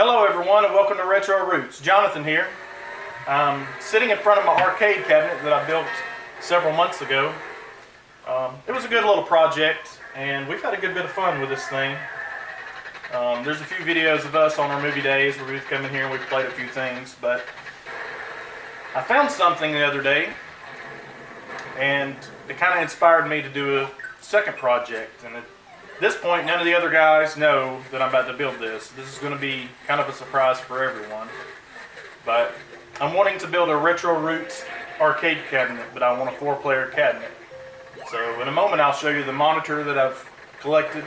Hello everyone and welcome to Rehtro Rootz. Jonathan here. I'm sitting in front of my arcade cabinet that I built several months ago. It was a good little project and we've had a good bit of fun with this thing. There's a few videos of us on our movie days where we've come in here and we've played a few things, but I found something the other day and it kind of inspired me to do a second project. And at this point, none of the other guys know that I'm about to build this. This is going to be kind of a surprise for everyone. But I'm wanting to build a Rehtro Rootz arcade cabinet, but I want a 4-player cabinet. So in a moment I'll show you the monitor that I've collected.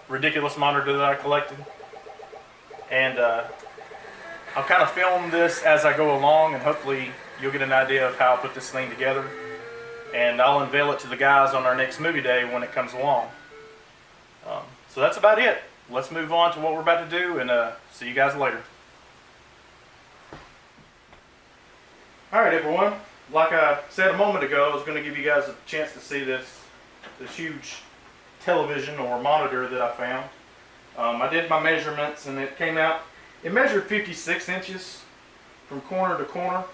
Ridiculous monitor that I collected. And I'll kind of film this as I go along, and hopefully you'll get an idea of how I put this thing together. And I'll unveil it to the guys on our next movie day when it comes along. So that's about it. Let's move on to what we're about to do, and see you guys later. Alright everyone, like I said a moment ago, I was going to give you guys a chance to see this huge television or monitor that I found. I did my measurements and it came out, it measured 56 inches from corner to corner.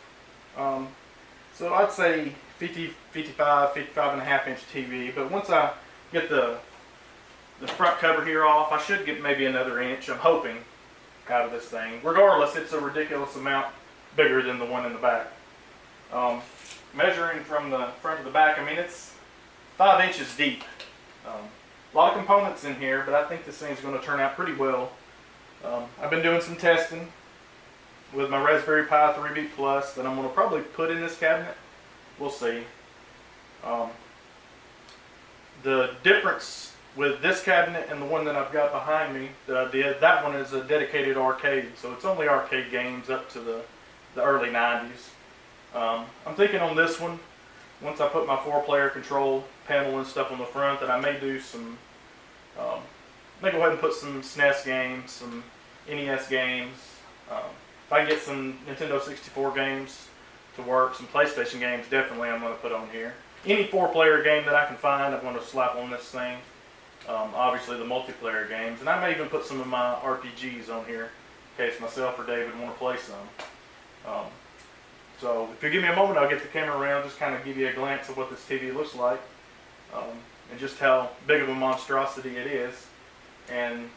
So I'd say 55 and a half inch TV, but once I get the front cover here off, I should get maybe another inch, I'm hoping, out of this thing. Regardless, it's a ridiculous amount bigger than the one in the back. Measuring from the front to the back, I mean, it's 5 inches deep. A lot of components in here, but I think this thing's going to turn out pretty well. I've been doing some testing with my Raspberry Pi 3B Plus that I'm going to probably put in this cabinet. We'll see. The difference with this cabinet and the one that I've got behind me that I did, that one is a dedicated arcade, so it's only arcade games up to the early 90s. I'm thinking on this one, once I put my 4-player control panel and stuff on the front, that I may do some, may go ahead and put some SNES games, some NES games. If I can get some Nintendo 64 games to work, some PlayStation games, definitely I'm going to put on here. Any 4-player game that I can find, I'm going to slap on this thing. Obviously the multiplayer games, and I may even put some of my RPGs on here in case myself or David want to play some. So if you give me a moment, I'll get the camera around, just kind of give you a glance of what this TV looks like, and just how big of a monstrosity it is, and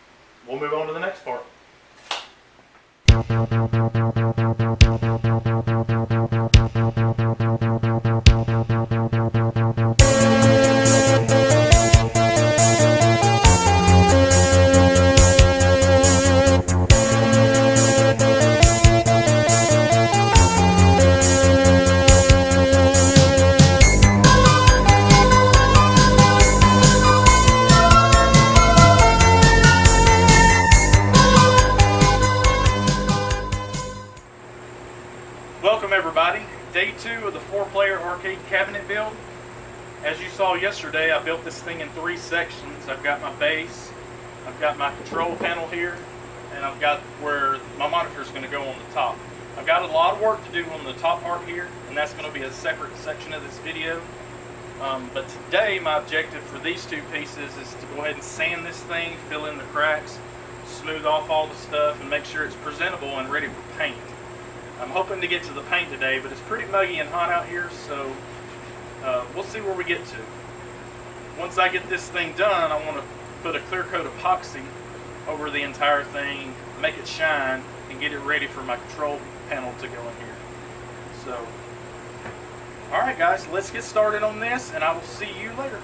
we'll move on to the next part. Welcome everybody. Day 2 of the 4-player arcade cabinet build. As you saw yesterday, I built this thing in 3 sections. I've got my base, I've got my control panel here, and I've got where my monitor is going to go on the top. I've got a lot of work to do on the top part here, and that's going to be a separate section of this video. But today my objective for these 2 pieces is to go ahead and sand this thing, fill in the cracks, smooth off all the stuff, and make sure it's presentable and ready for paint. I'm hoping to get to the paint today, but it's pretty muggy and hot out here, so we'll see where we get to. Once I get this thing done, I want to put a clear coat epoxy over the entire thing, make it shine, and get it ready for my control panel to go in here. So, alright guys, let's get started on this, and I will see you later.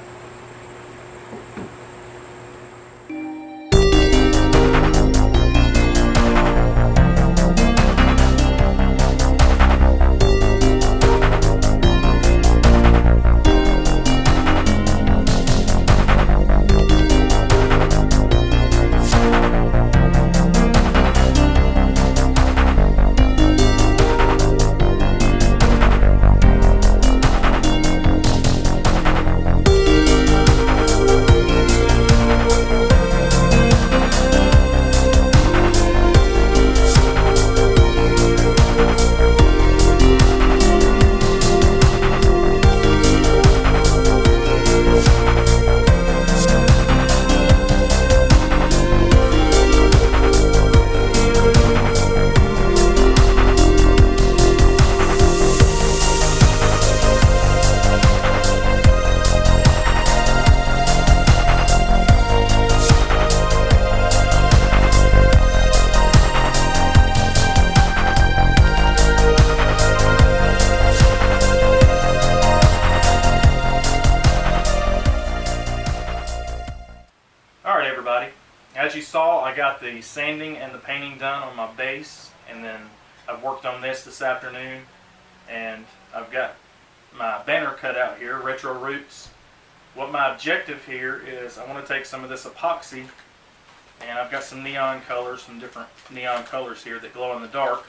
got the sanding and the painting done on my base, and then I've worked on this afternoon, and I've got my banner cut out here, Rehtro Rootz. What my objective here is, I want to take some of this epoxy, and I've got some neon colors, some different neon colors here that glow in the dark.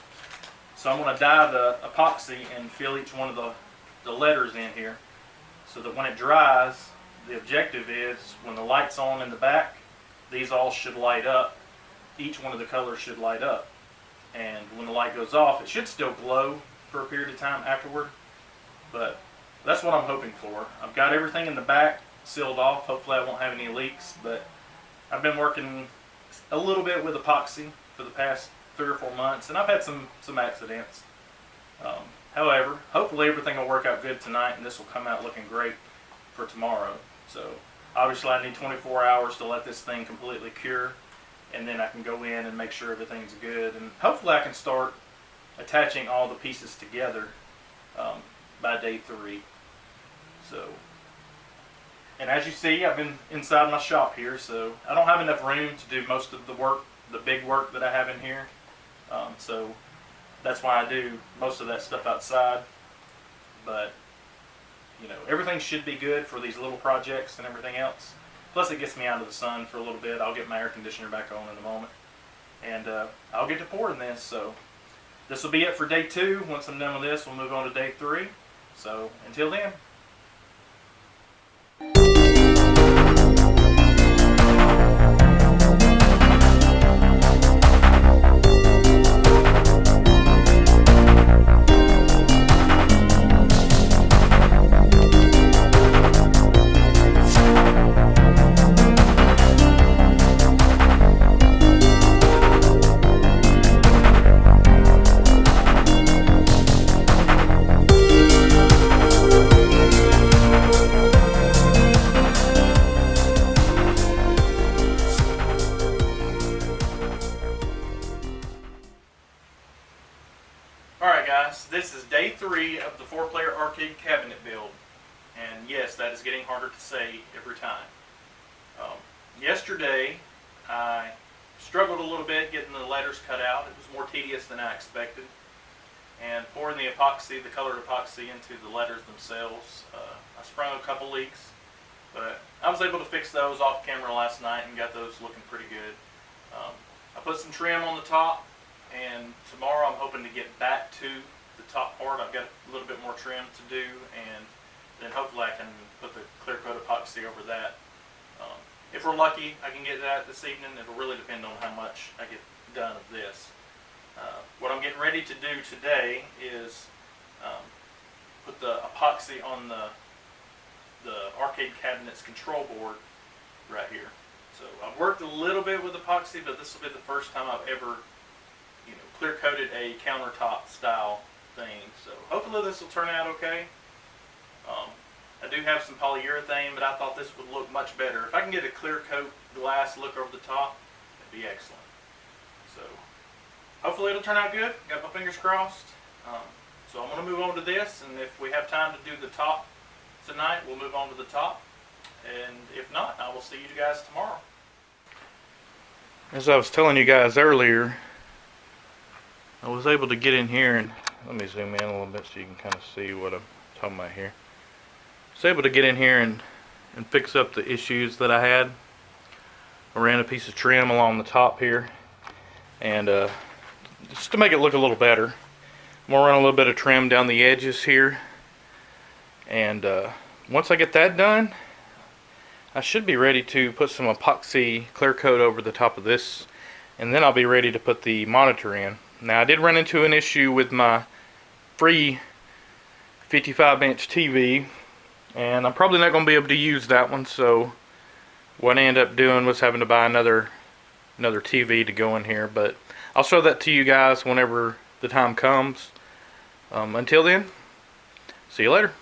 So I'm going to dye the epoxy and fill each one of the letters in here, so that when it dries, the objective is when the light's on in the back, these all should light up. Each one of the colors should light up. And when the light goes off, it should still glow for a period of time afterward. But that's what I'm hoping for. I've got everything in the back sealed off. Hopefully I won't have any leaks. But I've been working a little bit with epoxy for the past 3 or 4 months, and I've had some accidents. However, hopefully everything will work out good tonight, and this will come out looking great for tomorrow. So obviously I need 24 hours to let this thing completely cure, and then I can go in and make sure everything's good, and hopefully I can start attaching all the pieces together by day 3. So, and as you see, I've been inside my shop here, so I don't have enough room to do most of the work, the big work that I have in here. So that's why I do most of that stuff outside. But you know, everything should be good for these little projects and everything else. Plus it gets me out of the sun for a little bit. I'll get my air conditioner back on in a moment. And I'll get to pouring this. So this will be it for day 2. Once I'm done with this, we'll move on to day 3. So until then. Alright guys, this is day 3 of the 4-player arcade cabinet build. And yes, that is getting harder to say every time. Yesterday, I struggled a little bit getting the letters cut out. It was more tedious than I expected. And pouring the epoxy, the colored epoxy, into the letters themselves, I sprung a couple leaks. But I was able to fix those off camera last night and got those looking pretty good. I put some trim on the top. And tomorrow I'm hoping to get back to the top part. I've got a little bit more trim to do, and then hopefully I can put the clear coat epoxy over that. If we're lucky, I can get that this evening. It'll really depend on how much I get done of this. What I'm getting ready to do today is put the epoxy on the arcade cabinet's control board right here. So I've worked a little bit with epoxy, but this will be the first time I've ever clear coated a countertop style thing. So hopefully this will turn out okay. I do have some polyurethane, but I thought this would look much better. If I can get a clear coat glass look over the top, it'd be excellent. So hopefully it'll turn out good. Got my fingers crossed. So I'm going to move on to this, and if we have time to do the top tonight, we'll move on to the top. And if not, I will see you guys tomorrow. As I was telling you guys earlier, I was able to get in here, and let me zoom in a little bit so you can kind of see what I'm talking about here. I was able to get in here and fix up the issues that I had. I ran a piece of trim along the top here, and just to make it look a little better, I'm going to run a little bit of trim down the edges here, and once I get that done, I should be ready to put some epoxy clear coat over the top of this, and then I'll be ready to put the monitor in. Now I did run into an issue with my free 55-inch TV, and I'm probably not going to be able to use that one, so what I ended up doing was having to buy another TV to go in here, but I'll show that to you guys whenever the time comes. Until then, see you later.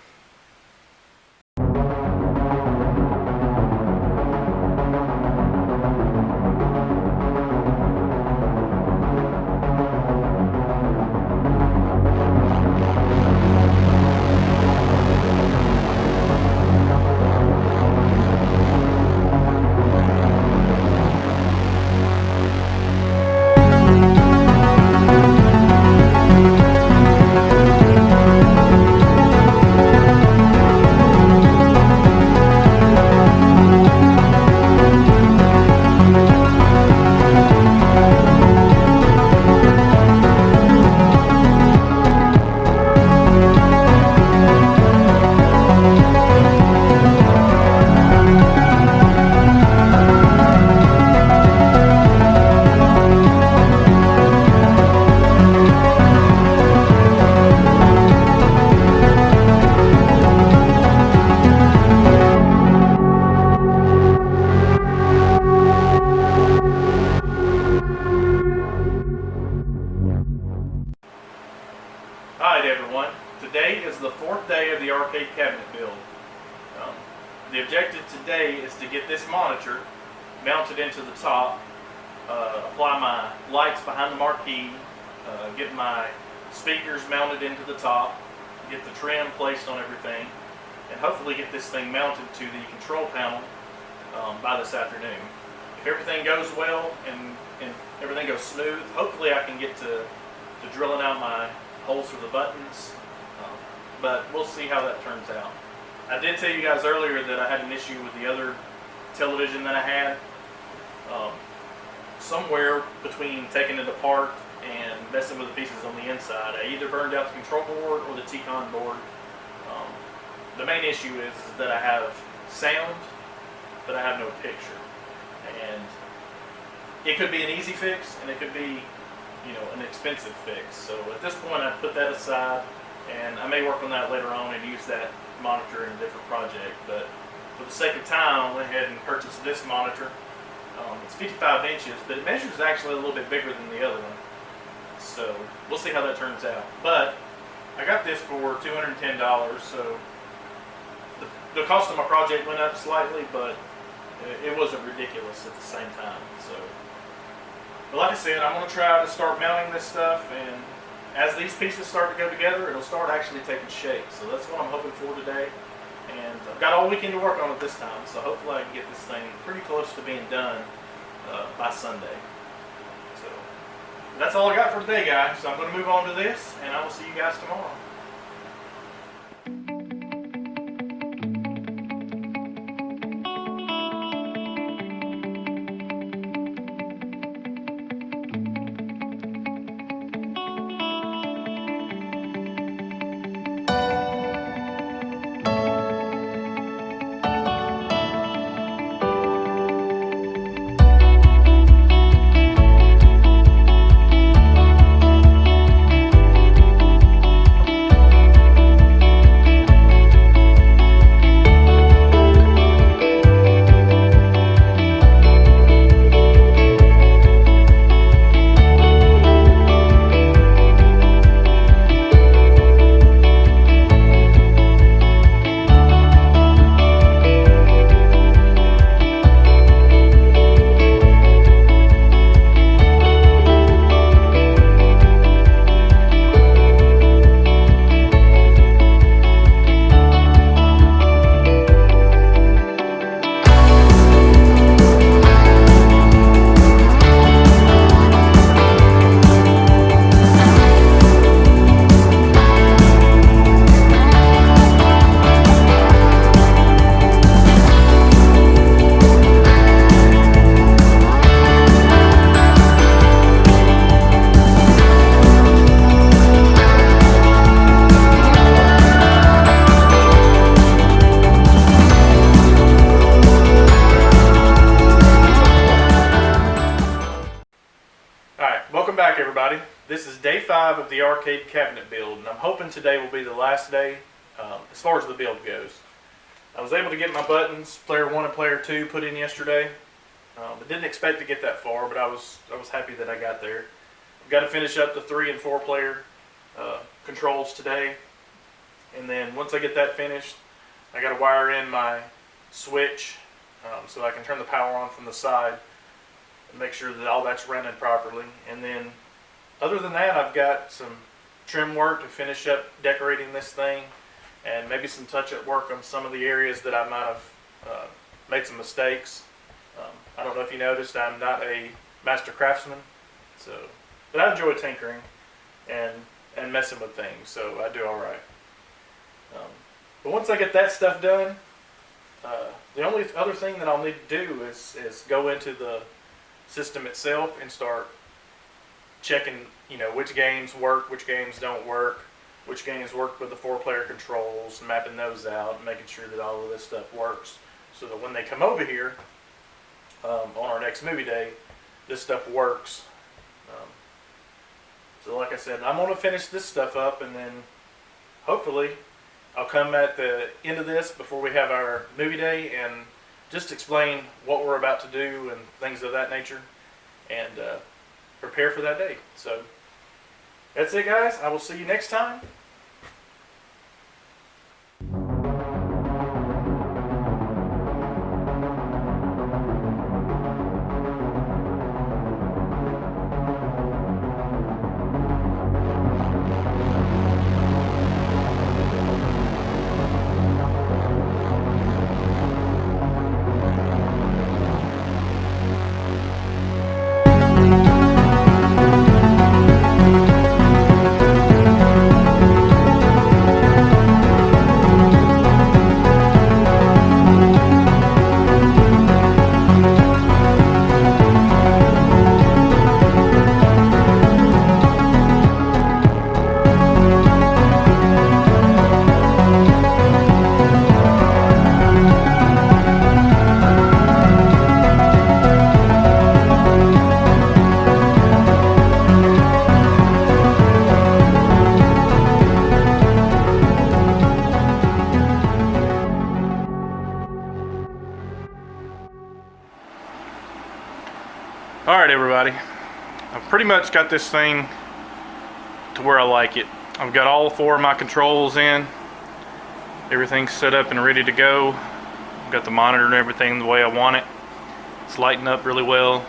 is the 4th day of the arcade cabinet build. The objective today is to get this monitor mounted into the top, apply my lights behind the marquee, get my speakers mounted into the top, get the trim placed on everything, and hopefully get this thing mounted to the control panel by this afternoon. If everything goes well and everything goes smooth, hopefully I can get to drilling out my holes for the buttons, but we'll see how that turns out. I did tell you guys earlier that I had an issue with the other television that I had. Somewhere between taking it apart and messing with the pieces on the inside, I either burned out the control board or the T-Con board. The main issue is that I have sound, but I have no picture. And it could be an easy fix, and it could be, an expensive fix. So at this point, I put that aside, and I may work on that later on and use that monitor in a different project. But for the sake of time, I went ahead and purchased this monitor. It's 55 inches, but it measures actually a little bit bigger than the other one. So we'll see how that turns out. But I got this for $210, so the cost of my project went up slightly, but it wasn't ridiculous at the same time. So, but like I said, I'm going to try to start mounting this stuff, and as these pieces start to go together, it'll start actually taking shape. So that's what I'm hoping for today. And I've got all weekend to work on it this time, so hopefully I can get this thing pretty close to being done by Sunday. So that's all I got for today, guys. So I'm going to move on to this, and I will see you guys tomorrow. Back, everybody. This is day 5 of the arcade cabinet build, and I'm hoping today will be the last day as far as the build goes. I was able to get my buttons, player 1 and player 2, put in yesterday. I didn't expect to get that far, but I was happy that I got there. I've got to finish up the 3 and 4 player controls today, and then once I get that finished, I got to wire in my switch so I can turn the power on from the side and make sure that all that's running properly. And then other than that, I've got some trim work to finish up decorating this thing, and maybe some touch-up work on some of the areas that I might have made some mistakes. I don't know if you noticed, I'm not a master craftsman, but I enjoy tinkering and messing with things, so I do all right. But once I get that stuff done, the only other thing that I'll need to do is go into the system itself and start checking, which games work, which games don't work, which games work with the 4-player controls, mapping those out, and making sure that all of this stuff works, so that when they come over here on our next movie day, this stuff works. So like I said, I'm going to finish this stuff up, and then hopefully I'll come at the end of this before we have our movie day and just explain what we're about to do and things of that nature, and prepare for that day. So that's it, guys. I will see you next time. Alright everybody, I've pretty much got this thing to where I like it. I've got all 4 of my controls in. Everything's set up and ready to go. I've got the monitor and everything the way I want it. It's lighting up really well.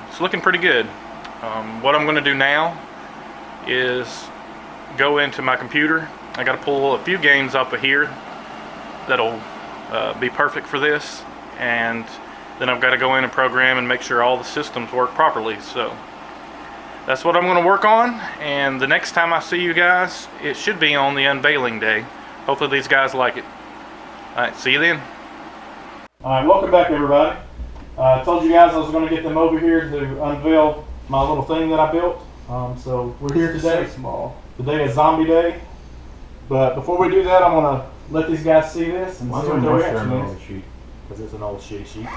It's looking pretty good. What I'm going to do now is go into my computer. I got to pull a few games up of here that'll be perfect for this, and then I've got to go in and program and make sure all the systems work properly. So that's what I'm going to work on, and the next time I see you guys, it should be on the unveiling day. Hopefully these guys like it. Alright, see you then. Alright, welcome back everybody. I told you guys I was going to get them over here to unveil my little thing that I built. So we're here today. So small. Today is Zombie Day. But before we do that, I want to let these guys see this and see what their reaction is. Because it's an old shitty sheet.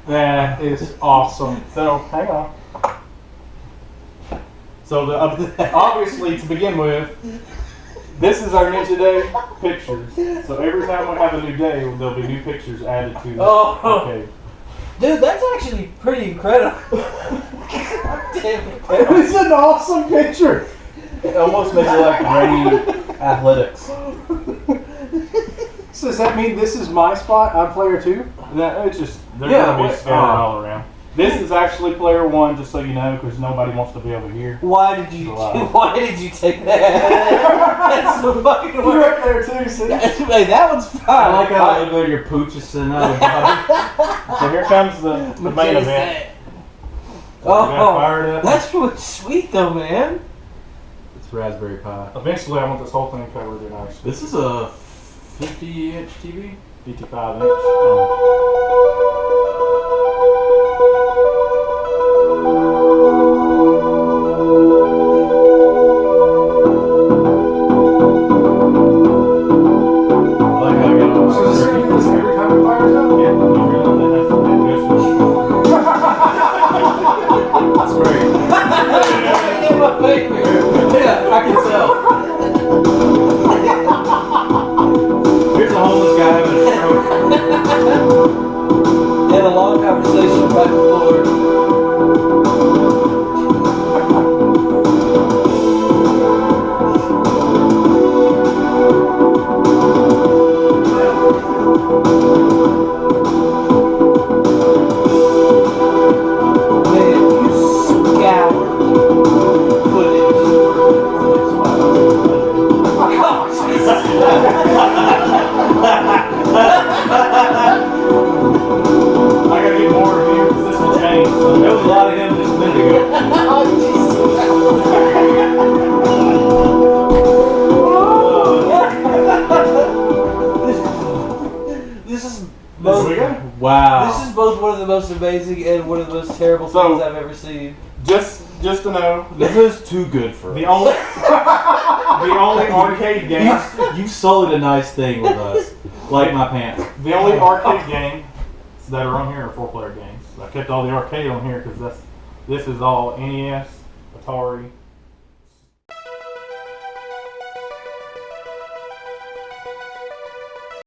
That is awesome. So, hang on. So, obviously, to begin with, this is our Ninja Day pictures. So, every time we have a new day, there'll be new pictures added to this. Oh, okay. Dude, that's actually pretty incredible. Damn it. It's an awesome picture. It almost makes it like rainy athletics. So does that mean this is my spot? I'm player 2? It's just, they're going to be scattered all around. This is actually player 1, just so you know, because nobody wants to be over here. Why did you take that? That's so fucking You're weird. up there too, see? Hey, that one's fine. I like how a little bit of your pooch is sitting out of the bottom. So here comes the main event. Oh, that's really sweet though, man. It's Raspberry Pi. Eventually I want this whole thing covered in ice. This is a 50-inch TV? 55 inch. Yeah, I can tell. Here's a homeless guy having a stroke. Had a long conversation right before. There was a lot of him just a minute ago. This is both. Wow. This is both one of the most amazing and one of the most terrible things I've ever seen. Just to know, This is too good for us. the only arcade game, You sold a nice thing with us. Like my pants. the only arcade games that are on here are 4-player games. I kept all the arcade on here because this is all NES, Atari,